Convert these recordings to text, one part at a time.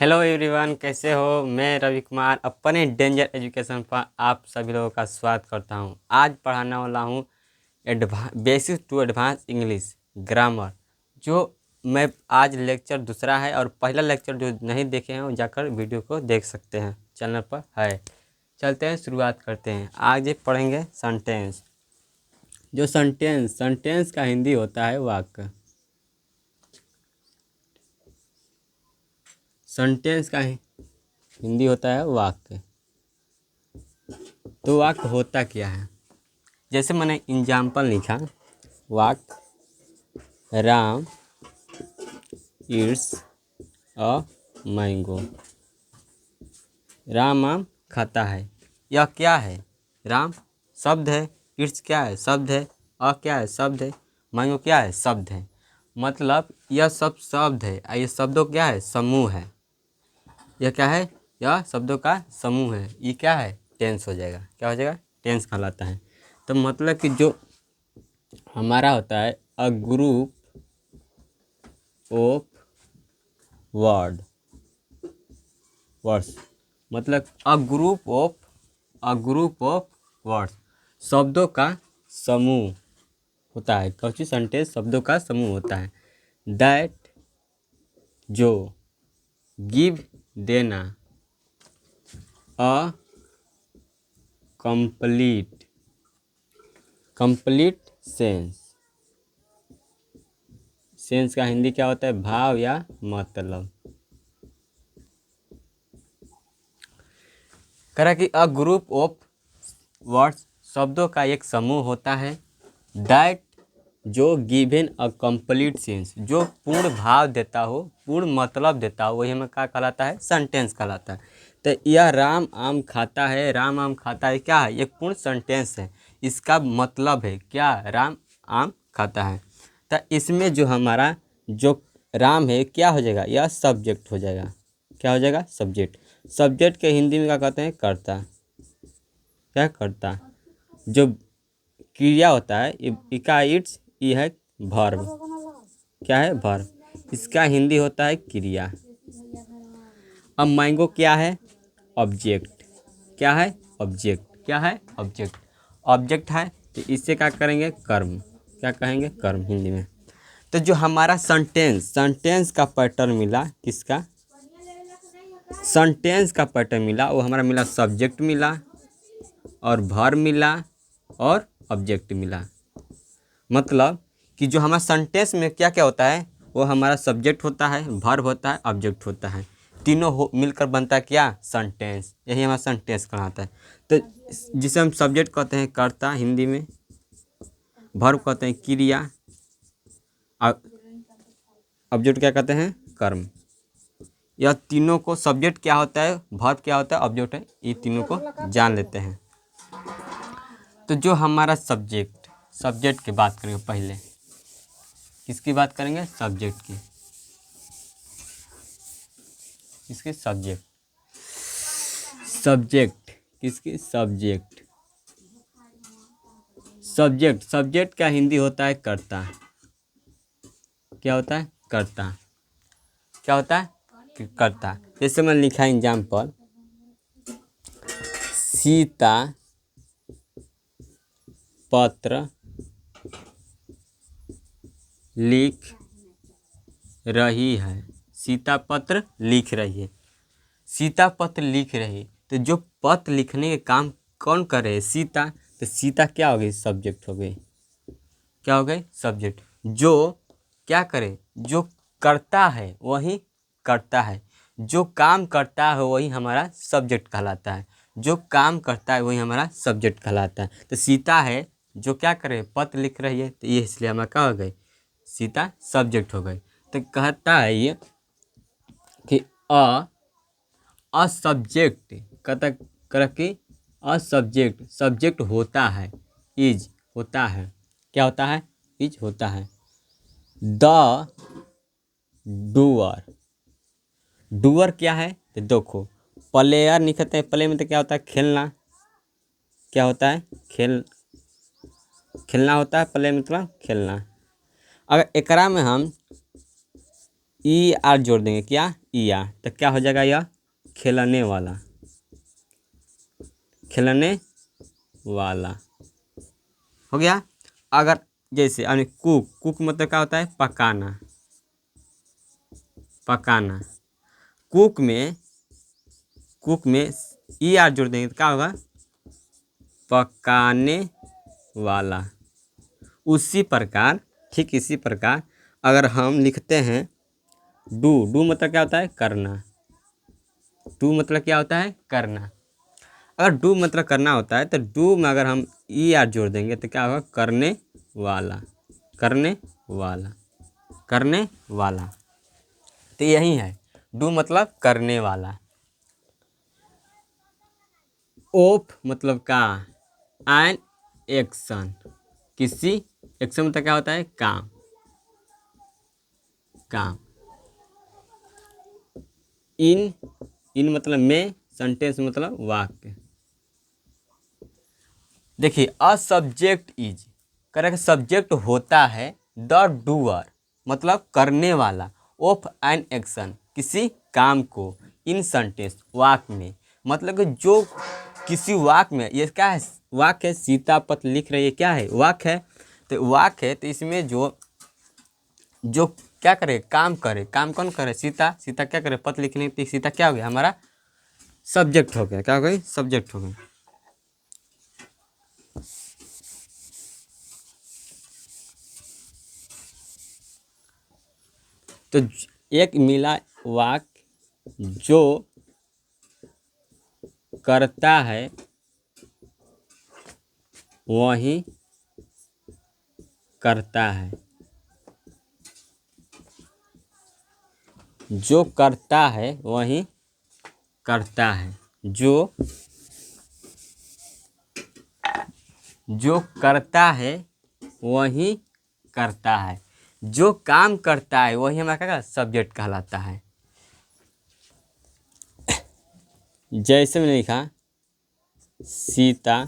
Hello everyone, कैसे हो। मैं रवि कुमार अपने डेंजर एजुकेशन पर आप सभी लोगों का स्वागत करता हूं। आज पढ़ाने वाला हूं basic to advance English grammar. जो मैं आज लेक्चर दूसरा है और पहला लेक्चर जो नहीं देखे हैं वो जाकर वीडियो को देख सकते हैं, चैनल पर है। चलते हैं, शुरुआत करते हैं। आज ये पढ़ेंगे सेंटेंस। जो सेंटेंस का हिंदी होता है वाक्य। सेंटेंस का हिंदी होता है वाक्य। तो वाक्य होता क्या है, जैसे मैंने एग्जाम्पल लिखा। वाक्य Ram Yeats a mango. Ram आम खाता है। यह क्या है? राम शब्द है, ईट्स क्या है? शब्द है, अ क्या है? शब्द है, मैंगो क्या है? शब्द है। मतलब यह सब शब्द है, ये शब्दों क्या है? समूह है। यह क्या है? यह शब्दों का समूह है। ये क्या है? टेंस हो जाएगा। क्या हो जाएगा? टेंस कहलाता है। तो मतलब कि जो हमारा होता है अ ग्रुप ऑफ वर्ड्स। मतलब अ ग्रुप ऑफ वर्ड्स, शब्दों का समूह होता है। कौन सेंटेंस? शब्दों का समूह होता है। दैट जो गिव देना अ कंप्लीट सेंस का हिंदी क्या होता है? भाव या मतलब। करा कि अ ग्रुप ऑफ वर्ड्स, शब्दों का एक समूह होता है। दैट जो गिवन अ कंप्लीट सेंस, जो पूर्ण भाव देता हो, पूर्ण मतलब देता हो, वही हमें क्या कहलाता है? सेंटेंस कहलाता है। तो यह राम आम खाता है। राम आम खाता है क्या है? एक पूर्ण सेंटेंस है। इसका मतलब है क्या? राम आम खाता है। तो इसमें जो हमारा जो राम है क्या हो जाएगा? यह सब्जेक्ट हो जाएगा। क्या हो जाएगा? सब्जेक्ट। सब्जेक्ट के हिंदी में क्या कहते हैं? कर्ता। क्या करता? जो क्रिया होता है इका इट्स, ये है वर्ब। क्या है? वर्ब। इसका हिंदी होता है क्रिया। अब मैंगो क्या है? ऑब्जेक्ट। क्या है? ऑब्जेक्ट। क्या है? ऑब्जेक्ट। ऑब्जेक्ट है तो इससे क्या करेंगे? कर्म। क्या कहेंगे? कर्म हिंदी में। तो जो हमारा सेंटेंस का पैटर्न मिला, किसका? सेंटेंस का पैटर्न मिला, वो हमारा मिला सब्जेक्ट मिला और वर्ब मिला और ऑब्जेक्ट मिला। मतलब कि जो हमारा सेंटेंस में क्या क्या होता है, वो हमारा सब्जेक्ट होता है, वर्ब होता है, ऑब्जेक्ट होता है। तीनों मिलकर बनता है क्या? सेंटेंस। यही हमारा सेंटेंस कहलाता है। तो जिसे हम सब्जेक्ट कहते हैं कर्ता हिंदी में, वर्ब कहते हैं क्रिया, ऑब्जेक्ट क्या कहते हैं? कर्म। यह तीनों को, सब्जेक्ट क्या होता है, वर्ब क्या होता है, ऑब्जेक्ट है, ये तीनों को जान लेते हैं। तो जो हमारा सब्जेक्ट की बात करेंगे पहले। किसकी बात करेंगे? सब्जेक्ट की। किसकी? सब्जेक्ट। किसकी? सब्जेक्ट का हिंदी होता है कर्ता। क्या होता है? कर्ता। क्या होता है? कर्ता। जैसे मैंने लिखा एग्जाम्पल, सीता पत्र लिख रही है। सीता पत्र लिख रही है। सीता पत्र लिख रही है, तो जो पत्र लिखने के काम कौन कर रहे हैं? सीता। तो सीता क्या हो गई? सब्जेक्ट हो गई। क्या हो गई? सब्जेक्ट। जो क्या करे? जो करता है वही करता है। जो काम करता है वही हमारा सब्जेक्ट कहलाता है। जो काम करता है वही हमारा सब्जेक्ट कहलाता है। तो सीता है जो क्या करे? पत्र लिख रही है, तो ये इसलिए हमारा क्या हो गई? सीता सब्जेक्ट हो गई। तो कहता है ये कि अ सब्जेक्ट कहता कर कि अ सब्जेक्ट होता है, इज होता है। क्या होता है? इज होता है। The doer. डूअर क्या है? तो देखो, प्लेयर लिखते हैं, प्ले में तो क्या होता है? खेलना। क्या होता है? खेलना होता है। प्ले मतलब खेलना। अगर एकरा में हम ई आर जोड़ देंगे, क्या ई आर, तो क्या हो जाएगा यह खेलने वाला, खेलने वाला हो गया। अगर जैसे अरे कुक, कुक मतलब क्या होता है पकाना, पकाना, कुक में ई आर जोड़ देंगे तो क्या होगा पकाने वाला। उसी प्रकार, ठीक इसी प्रकार अगर हम लिखते हैं डू, डू मतलब क्या होता है करना, डू मतलब क्या होता है करना। अगर डू मतलब करना होता है तो डू में अगर हम ई आर जोड़ देंगे तो क्या होगा करने वाला, करने वाला, करने वाला। तो यही है, डू मतलब करने वाला। ऑफ मतलब का एन एक्शन, किसी एक्शन मतलब क्या होता है काम, काम। इन, इन मतलब में, सेंटेंस मतलब वाक्य। देखिए a subject is, correct subject होता है द डूअर मतलब करने वाला, ऑफ एन एक्शन किसी काम को, इन सेंटेंस वाक्य में, मतलब कि जो किसी वाक्य में, ये क्या है वाक्य है, सीता पत्र लिख रही है क्या है वाक्य है, तो वाक्य है तो इसमें जो जो क्या करे काम करे, काम कौन करे सीता, सीता क्या करे पत्र लिखने, तो सीता क्या हो गया हमारा सब्जेक्ट हो गया, क्या हो गई सब्जेक्ट हो गया। तो एक मिला वाक्य जो करता है वही करता है, जो करता है वही करता है, जो करता है वही करता है, जो काम करता है वही हमारा क्या सब्जेक्ट कहलाता है। जैसे मैंने लिखा सीता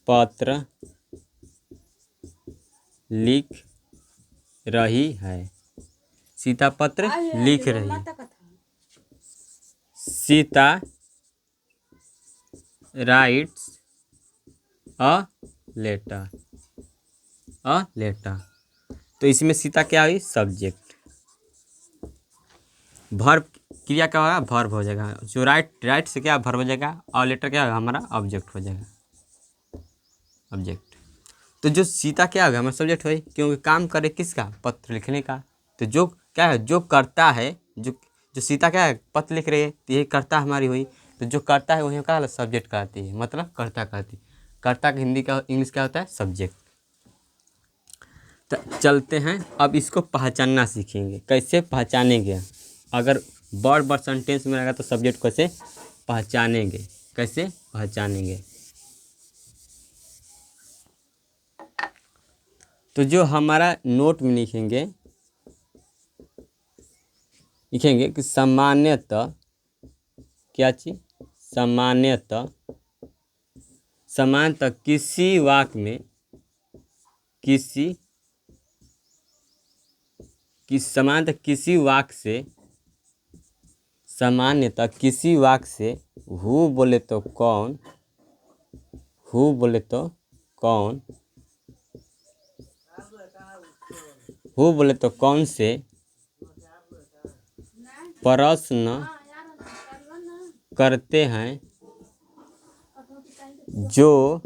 पत्र लिख रही है, सीता पत्र लिख रही है, Sita writes a letter, a letter. तो इसमें सीता क्या हुई सब्जेक्ट, वर्ब क्रिया क्या होगा वर्ब हो जाएगा, जो राइट से क्या वर्ब हो जाएगा, और लेटर क्या होगा हमारा ऑब्जेक्ट हो जाएगा, ऑब्जेक्ट। तो जो सीता क्या होगा हमारा सब्जेक्ट हुई, क्योंकि काम करे किसका पत्र लिखने का। तो जो क्या है जो करता है, जो जो सीता क्या है पत्र लिख रही है तो यही करता हमारी हुई, तो जो करता है वही क्या सब्जेक्ट कहती है, मतलब कर्ता कहती, कर्ता का हिंदी का इंग्लिश क्या होता है सब्जेक्ट। तो चलते हैं अब इसको पहचानना सीखेंगे, कैसे पहचानेंगे, अगर वर्ड वर्ड सेंटेंस में रहेगा तो सब्जेक्ट कैसे पहचानेंगे, कैसे पहचानेंगे। तो जो हमारा नोट में लिखेंगे, लिखेंगे कि सामान्यतः क्या चीज, सामान्यतः, सामान्यतः किसी वाक्य में, सामान्यतः किसी वाक्य से, सामान्यतः किसी वाक्य से हु बोले तो कौन, हु बोले तो कौन, हु बोले तो कौन से प्रश्न करते हैं जो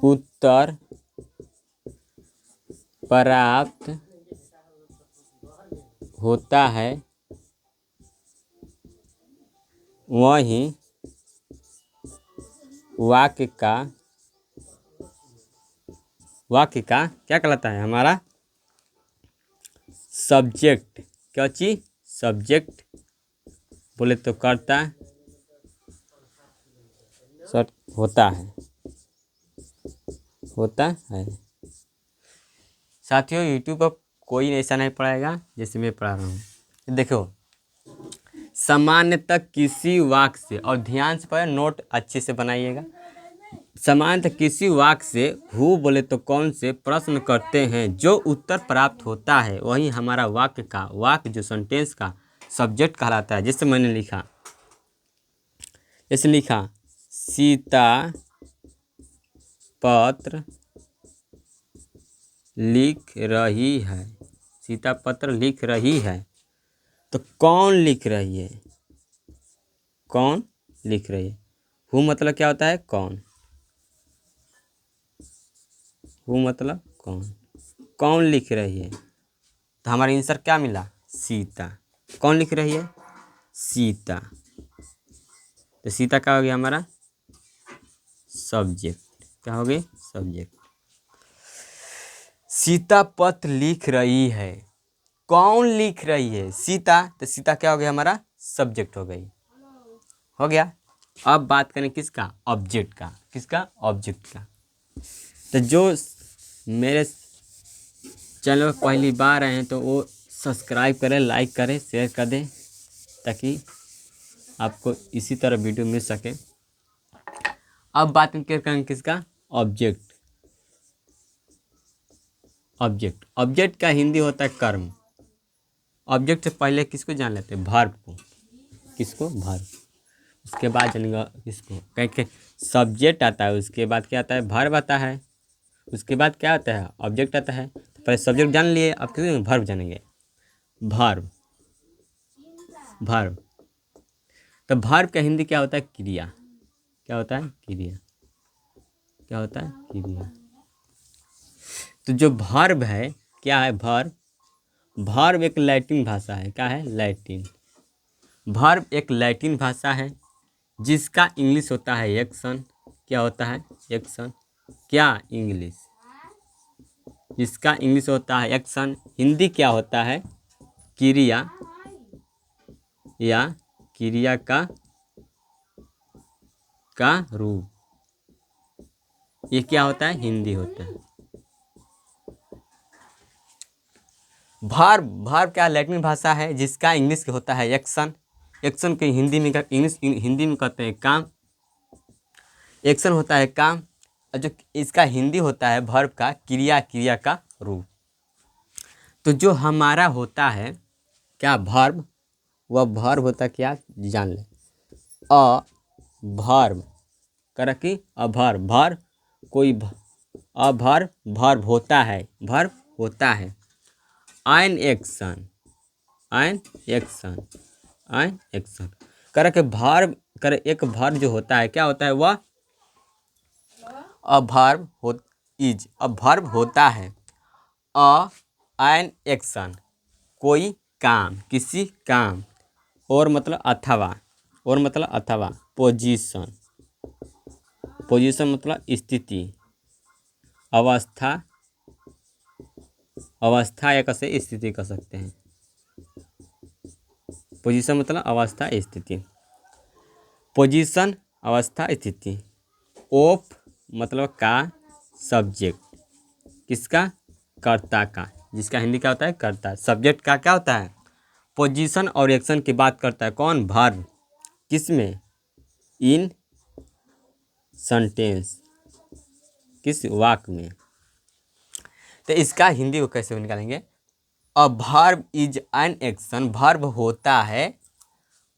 उत्तर प्राप्त होता है वही वाक्य का क्या कहलाता है हमारा सब्जेक्ट, क्या चीज सब्जेक्ट, बोले तो करता सर होता है, होता है। साथियों यूट्यूब पर कोई ऐसा नहीं पढ़ाएगा जैसे मैं पढ़ा रहा हूँ। देखो सामान्यतः किसी वाक्य से, और ध्यान से पढ़े नोट अच्छे से बनाइएगा, सामान्यतः किसी वाक्य से हु बोले तो कौन से प्रश्न करते हैं, जो उत्तर प्राप्त होता है वही हमारा वाक्य जो सेंटेंस का सब्जेक्ट कहलाता है। जैसे लिखा सीता पत्र लिख रही है। सीता पत्र लिख रही है, तो कौन लिख रही है? कौन लिख रही है? हु मतलब क्या होता है? कौन। हु मतलब कौन। कौन लिख रही है, तो हमारा आंसर क्या मिला? सीता। कौन लिख रही है? सीता। तो सीता क्या हो गया हमारा? सब्जेक्ट। क्या हो गई? सब्जेक्ट। सीता पत्र लिख रही है, कौन लिख रही है? सीता। तो सीता क्या हो गया हमारा? सब्जेक्ट हो गई। हो गया। अब बात करें किसका? ऑब्जेक्ट का। किसका? ऑब्जेक्ट का। तो जो मेरे चैनल पर पहली बार आए हैं तो वो सब्सक्राइब करें, लाइक करें, शेयर कर दें, ताकि आपको इसी तरह वीडियो मिल सके। अब बात करें किसका? ऑब्जेक्ट। ऑब्जेक्ट का हिंदी होता है कर्म। ऑब्जेक्ट से पहले किसको जान लेते हैं? वर्ब को। किसको? वर्ब। उसके बाद जानेगा किसको? कहीं सब्जेक्ट आता है, उसके बाद क्या आता है? वर्ब आता है, उसके बाद क्या आता है? ऑब्जेक्ट आता है। तो पहले सब्जेक्ट जान लिए, अब किस वर्ब जानेंगे? वर्ब। वर्ब। तो वर्ब का हिंदी क्या होता है? क्रिया। क्या होता है? क्रिया। क्या होता है? क्रिया। तो जो वर्ब है, क्या है? वर्ब। वर्ब एक लैटिन भाषा है। क्या है? लैटिन। वर्ब एक लैटिन भाषा है जिसका इंग्लिश होता है एक्शन। क्या होता है? एक्शन। क्या? इंग्लिश। जिसका इंग्लिश होता है एक्शन। हिंदी क्या होता है? क्रिया या क्रिया का रूप। ये क्या होता है? हिंदी होता है। वर्ब क्या लैटिन भाषा है जिसका इंग्लिश होता है एक्शन। एक्शन के हिंदी में हिंदी में कहते हैं काम। एक्शन होता है काम, और जो इसका हिंदी होता है वर्ब का क्रिया का रूप। तो जो हमारा होता है क्या? वर्ब। वह वर्ब होता क्या? जान ले। अ वर्ब कर कि अभर्ब। वर्ब कोई अभर्ब वर्ब होता है। वर्ब होता है। An action. An action. An action कर के वर्ब कर। एक वर्ब जो होता है क्या होता है? वह अभर्ब हो इज। अभर्ब होता है। अ एन एक्शन कोई काम, किसी काम। और मतलब अथवा। और मतलब अथवा। पोजीशन। पोजीशन मतलब स्थिति, अवस्था। अवस्था या कैसे स्थिति कह सकते हैं। पोजीशन मतलब अवस्था, स्थिति। पोजीशन अवस्था, स्थिति। ऑफ मतलब का। सब्जेक्ट किसका? कर्ता का। जिसका हिंदी क्या होता है? कर्ता। सब्जेक्ट का क्या होता है? पोजीशन और एक्शन की बात करता है कौन? वर्ब। किसमें? इन सेंटेंस। किस वाक्य में? तो इसका हिंदी को कैसे निकालेंगे? A verb is an action. Verb होता है,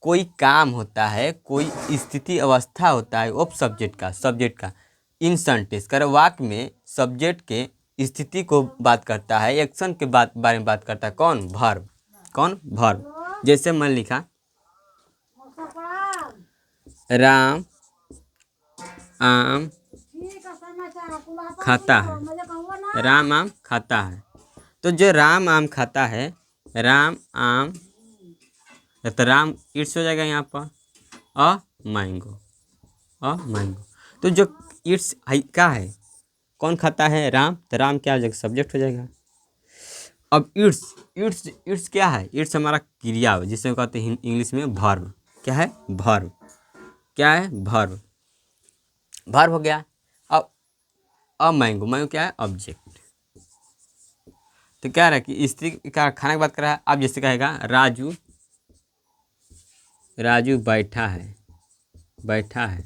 कोई काम होता है, कोई स्थिति अवस्था होता है ऑफ सब्जेक्ट का इन सेंटेंस कर वाक्य में सब्जेक्ट के स्थिति को बात करता है, एक्शन के बारे में बात करता है कौन? वर्ब। कौन? वर्ब। जैसे मैं लिखा राम आम खाता है। राम आम खाता है। तो जो राम आम खाता है, राम आम, तो राम इट्स हो जाएगा यहाँ पर अ मैंगो। A mango. तो जो इट्स क्या है? कौन खाता है? राम। तो राम क्या हो जाएगा? सब्जेक्ट हो जाएगा। अब इट्स इट्स इट्स क्या है? इट्स हमारा क्रिया है, जिसे कहते हैं इंग्लिश में वर्ब। क्या है? वर्ब। क्या है? वर्ब। वर्ब हो गया। अब मैंगो। मैंगो क्या है? ऑब्जेक्ट। तो क्या रहा कि स्त्री का खाना की बात कर रहा है। अब जैसे कहेगा राजू, राजू बैठा है। बैठा है।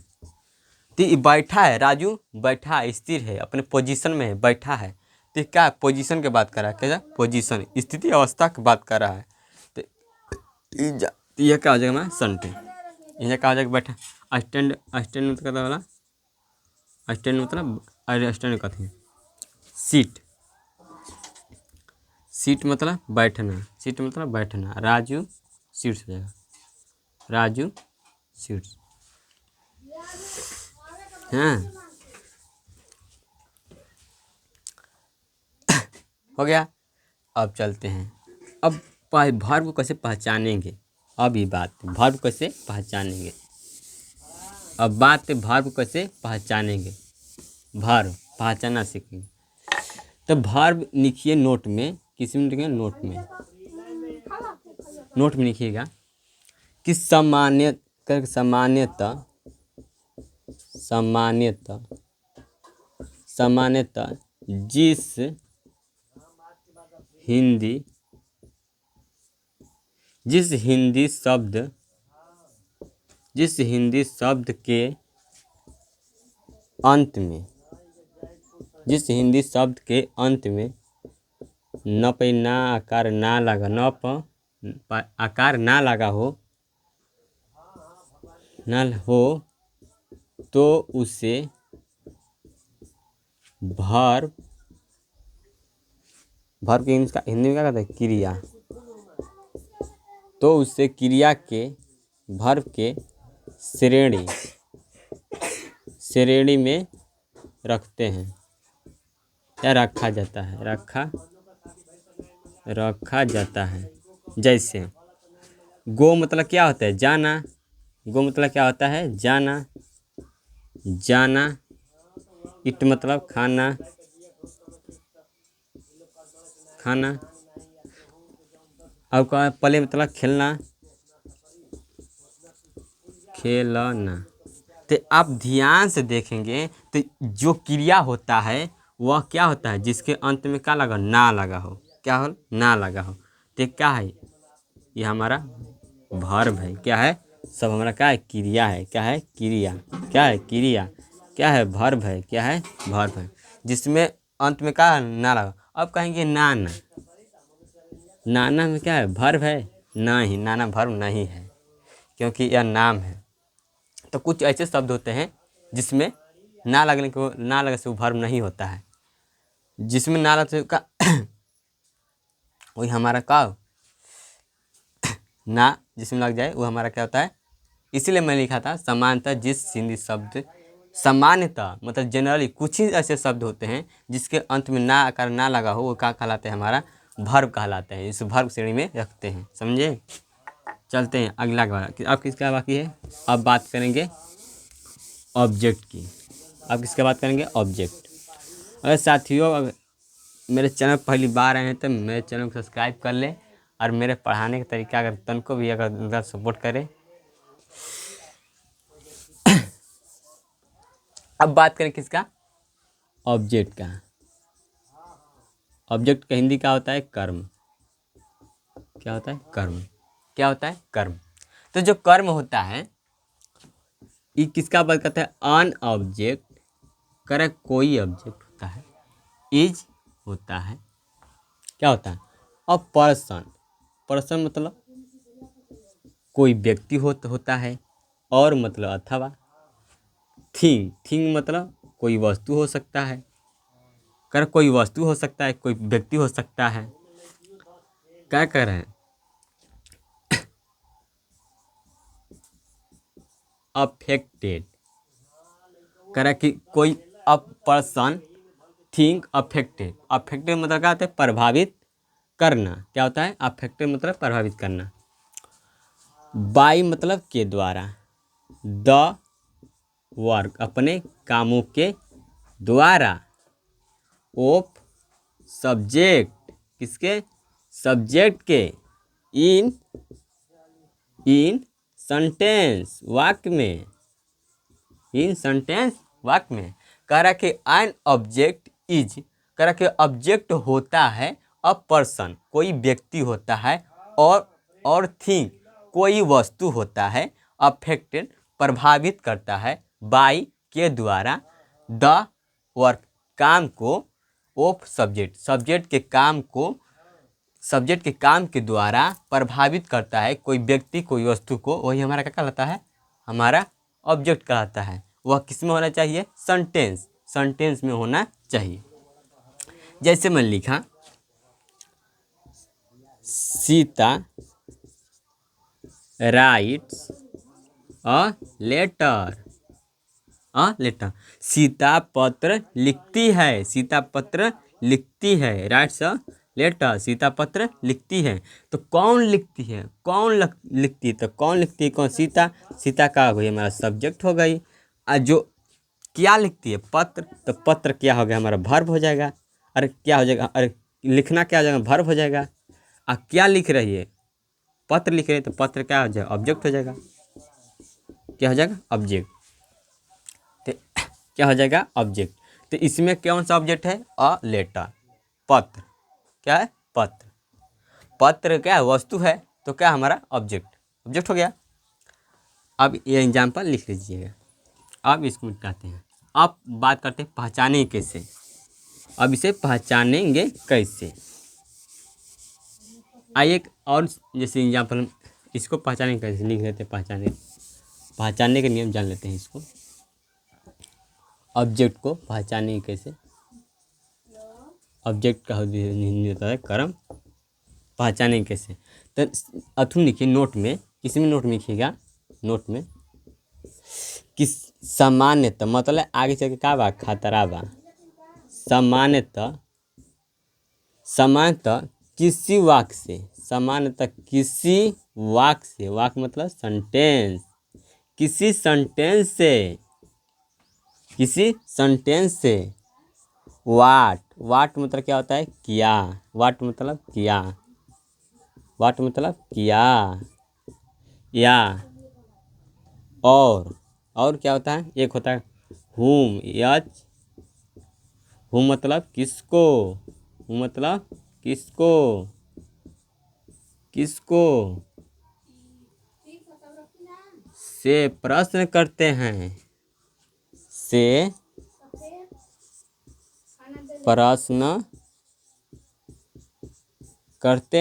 तो ये बैठा है, राजू बैठा है, स्थिर है, अपने पोजीशन में है, बैठा है। तो क्या पोजीशन की बात कर रहा है, क्या पोजीशन, स्थिति अवस्था की बात कर रहा है। तो यह क्या हो जाएगा हमारा सेंटेंस। यह क्या हो जाएगा, बैठा। स्टैंड, स्टैंड मतलब क्या वाला, स्टैंड मतलब, अरे स्टैंड कहते हैं सीट, सीट मतलब बैठना, सीट मतलब बैठना। राजू सीट्स हो जाएगा, राजू सीट्स। हाँ, हो गया। अब चलते हैं, अब वर्ब को कैसे पहचानेंगे। अब ये बात वर्ब कैसे पहचानेंगे, अब बात है वर्ब को कैसे पहचानेंगे, वर्ब पहचानना सीखेंगे। तो वर्ब लिखिए नोट में, किसी में लिखिए नोट में, नोट में लिखिएगा कि सामान्यतः सामान्यतः सामान्यतः जिस हिंदी जिस हिंदी शब्द के अंत में, जिस हिंदी शब्द के अंत में न पे ना आकार ना लगा, न प आकार ना लगा हो, ना हो, तो उसे वर्ब, वर्ब के हिंदी में क्या कहते हैं, क्रिया। तो उससे क्रिया के वर्ब के श्रेणी श्रेणी में रखते हैं या रखा जाता है, रखा जाता है। जैसे गो मतलब क्या होता है, जाना, गो मतलब क्या होता है, जाना, जाना। इट मतलब खाना, खाना। अब क्या, प्ले मतलब खेलना, खेलना। तो आप ध्यान से देखेंगे तो जो क्रिया होता है वह क्या होता है, जिसके अंत में क्या लगा, ना लगा हो, क्या हो, ना लगा हो। तो क्या है, ये हमारा वर्ब है। क्या है, सब हमारा क्या है, क्रिया है। क्या है, क्रिया, क्या है, क्रिया, क्या है, वर्ब है। क्या है, वर्ब है, जिसमें अंत में क्या है, ना लगा। अब कहेंगे नाना, नाना में क्या है, वर्ब है, नहीं, नाना वर्ब नहीं है, क्योंकि यह नाम है। तो कुछ ऐसे शब्द होते हैं जिसमें ना लगने को, ना लगने से वो वर्ब नहीं होता है, जिसमें ना लगने का वही हमारा का ना जिसमें लग जाए वो हमारा क्या होता है। इसीलिए मैं लिखा था समानतः जिस हिंदी शब्द, सामान्यतः मतलब जनरली कुछ ही ऐसे शब्द होते हैं जिसके अंत में ना आकार ना लगा हो, वो क्या कहलाते हैं, हमारा वर्ब कहलाते हैं। इस वर्ब श्रेणी में रखते हैं, समझे। चलते हैं अगला अब किसका बाकी है, अब बात करेंगे ऑब्जेक्ट की। अब किसकी बात करेंगे, ऑब्जेक्ट। अगर साथियों, अगर मेरे चैनल पहली बार आए हैं तो मेरे चैनल को सब्सक्राइब कर ले, और मेरे पढ़ाने का तरीका अगर तनको भी अगर सपोर्ट करे। अब बात करें किसका, ऑब्जेक्ट का। ऑब्जेक्ट का हिंदी क्या होता है, कर्म। क्या होता है, कर्म। क्या होता है, कर्म। तो जो कर्म होता है ये किसका बात करता है, अन ऑब्जेक्ट, करे कोई ऑब्जेक्ट होता है, इज होता है, क्या होता है, अ पर्सन। पर्सन मतलब कोई व्यक्ति होता है, और मतलब अथवा थिंग, थिंग मतलब कोई वस्तु हो सकता है, कर कोई वस्तु हो सकता है, कोई व्यक्ति हो सकता है। क्या कर रहे हैं, अफेक्टेड, करा कि कोई a person think affected. Affected मतलब क्या होता है, प्रभावित करना। क्या होता है, अफेक्टेड मतलब प्रभावित करना। बाई मतलब के द्वारा, द वर्क अपने कामों के द्वारा, ऑफ सब्जेक्ट किसके, सब्जेक्ट के, इन इन सेंटेंस वाक्य में, इन सेंटेंस वाक्य में। कह रहा कि एन ऑब्जेक्ट इज, कह रहा कि ऑब्जेक्ट होता है अ पर्सन कोई व्यक्ति होता है, और थिंग कोई वस्तु होता है, अफेक्टेड प्रभावित करता है, बाय के द्वारा द वर्क काम को ऑफ सब्जेक्ट सब्जेक्ट के काम के द्वारा प्रभावित करता है कोई व्यक्ति कोई वस्तु को, वही हमारा क्या कहलाता है, हमारा ऑब्जेक्ट कहलाता है। वह किस में होना चाहिए, सेंटेंस में होना चाहिए। जैसे मैंने लिखा Sita writes a letter. Sita पत्र लिखती है राइट्स अ लेटर। सीता पत्र लिखती है। तो कौन लिखती है, लिखती है, तो कौन लिखती है, कौन, सीता का हो गई हमारा सब्जेक्ट हो गई। जो क्या लिखती है, पत्र, तो पत्र क्या हो गया हमारा वर्ब हो जाएगा। अरे क्या हो जाएगा, अरे लिखना क्या हो जाएगा, वर्ब हो जाएगा। क्या लिख रही है, पत्र लिख रही है, तो पत्र क्या हो जाएगा, ऑब्जेक्ट हो जाएगा। क्या हो जाएगा, ऑब्जेक्ट। तो क्या हो जाएगा, ऑब्जेक्ट। तो इसमें कौन सा ऑब्जेक्ट है, अ लेटर, पत्र। क्या है, पत्र क्या है, वस्तु है, तो क्या हमारा ऑब्जेक्ट हो गया। अब ये एग्जाम्पल लिख लीजिएगा। अब इसको मिटाते हैं। अब बात करते हैं पहचानेंगे कैसे। अब इसे पहचानेंगे कैसे, आइए एक और जैसे एग्जाम्पल इसको पहचानेंगे कैसे लिख लेते हैं। पहचानने के नियम जान लेते हैं इसको। ऑब्जेक्ट को पहचानेंगे कैसे, ऑब्जेक्ट का होता है कर्म, पहचानेंगे कैसे। तो अथुन लिखिए नोट में, इसमें नोट में लिखिएगा, नोट में किस सामान्यतः, मतलब आगे चल के का बा, खतरा बा। सामान्यतः किसी वाक्य से, वाक्य मतलब सेंटेंस, किसी सेंटेंस से वाट मतलब क्या होता है, किया। वाट मतलब किया, या और क्या होता है, एक होता है हुम, हुम मतलब किसको से प्रश्न करते हैं, से प्रश्न करते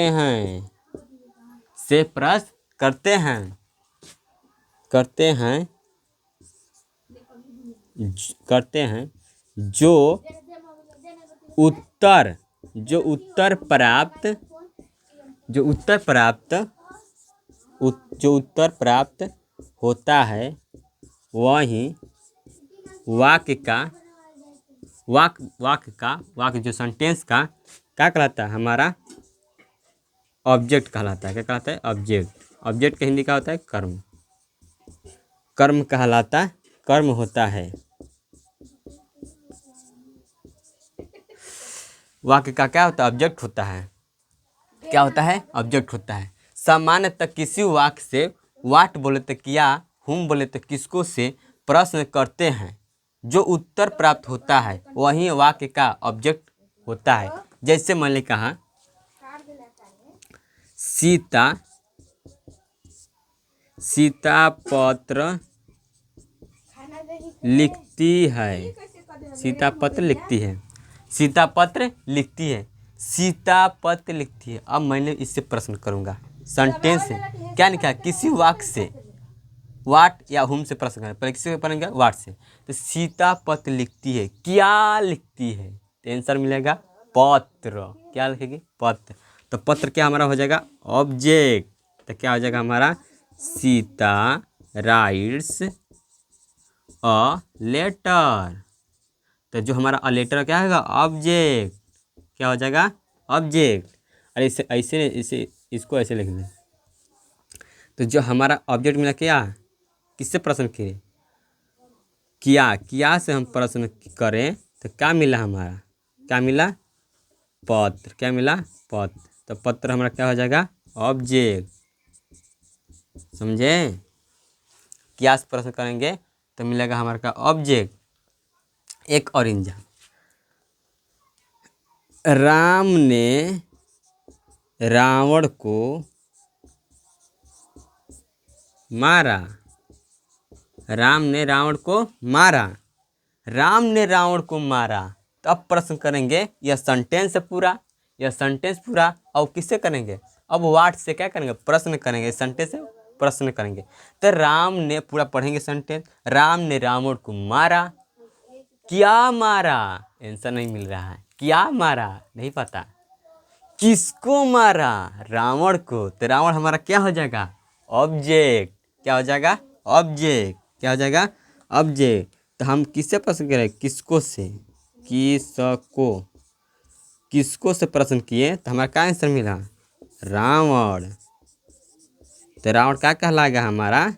हैं जो उत्तर प्राप्त होता है, वही वाक्य जो सेंटेंस का क्या कहलाता है, हमारा ऑब्जेक्ट कहलाता है। क्या कहलाता है, ऑब्जेक्ट का हिंदी क्या होता है, कर्म कहलाता, कर्म होता है। वाक्य का क्या होता है, ऑब्जेक्ट होता है। क्या होता है, ऑब्जेक्ट होता है। सामान्यतः किसी वाक्य से वाट बोले तो किया, हुम बोले तो किसको से प्रश्न करते हैं, जो उत्तर प्राप्त होता है वही वाक्य का ऑब्जेक्ट होता है। जैसे मैंने कहा सीता पत्र लिखती है, सीता पत्र लिखती है। अब मैंने इससे प्रश्न करूंगा, सेंटेंस है, क्या लिखा, किसी वाक्य से वाट या हुम से प्रश्न करें, पहले किसी से पढ़ेंगे, वाट से। तो सीता पत्र लिखती है, क्या लिखती है, तो आंसर मिलेगा पत्र। क्या लिखेगी, पत्र। तो पत्र क्या हमारा हो जाएगा, ऑब्जेक्ट। तो क्या हो जाएगा हमारा, सीता राइट्स अ लेटर। तो जो हमारा अ लेटर क्या होगा, ऑब्जेक्ट। क्या हो जाएगा, ऑब्जेक्ट। अरे इसे इसको ऐसे लिख दें। तो जो हमारा ऑब्जेक्ट मिला, क्या, किससे प्रश्न किए, किया से हम प्रश्न करें तो क्या मिला, हमारा क्या मिला, पत्र। क्या मिला, पत्र। तो पत्र हमारा क्या हो जाएगा, ऑब्जेक्ट। समझे, क्या से प्रश्न करेंगे तो मिलेगा हमारा का ऑब्जेक्ट। एक और एग्जाम्पल, राम ने रावण को मारा, राम ने रावण को मारा, राम ने रावण को मारा। तो अब प्रश्न करेंगे, यह सेंटेंस है पूरा, यह सेंटेंस पूरा। और किससे करेंगे, अब व्हाट से क्या करेंगे, प्रश्न करेंगे। सेंटेंस से प्रश्न करेंगे। तो राम ने, पूरा पढ़ेंगे सेंटेंस, राम ने रावण को मारा। क्या मारा, आंसर नहीं मिल रहा है। क्या मारा, नहीं पता। किसको मारा, रावण को। तो रावण हमारा क्या हो जाएगा, ऑब्जेक्ट। क्या हो जाएगा, ऑब्जेक्ट। क्या हो जाएगा, ऑब्जेक्ट। तो हम किससे प्रश्न करें, किसको से, किसको, किसको से प्रश्न किए तो हमारा क्या आंसर मिला, रावण। तो रावण क्या कहलाएगा, हमारा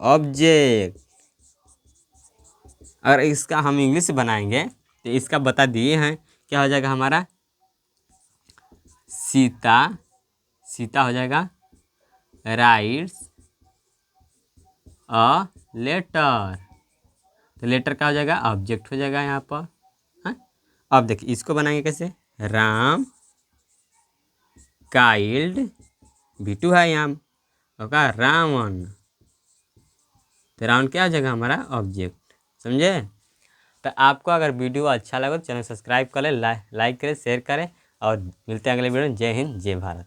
ऑब्जेक्ट। अगर इसका हम इंग्लिश बनाएंगे तो इसका बता दिए हैं, क्या हो जाएगा हमारा, सीता, सीता हो जाएगा, राइट्स अ लेटर। तो लेटर क्या हो जाएगा, ऑब्जेक्ट हो जाएगा यहाँ पर। हाँ, अब देखिए इसको बनाएंगे कैसे, राम काइल्ड, V2 है यहाँ, होगा रावण। तो रावण क्या हो जाएगा, हमारा ऑब्जेक्ट। समझे। तो आपको अगर वीडियो अच्छा लगे तो चैनल सब्सक्राइब करें, लाइक करें, शेयर करें, और मिलते हैं अगले वीडियो में। जय हिंद, जय भारत।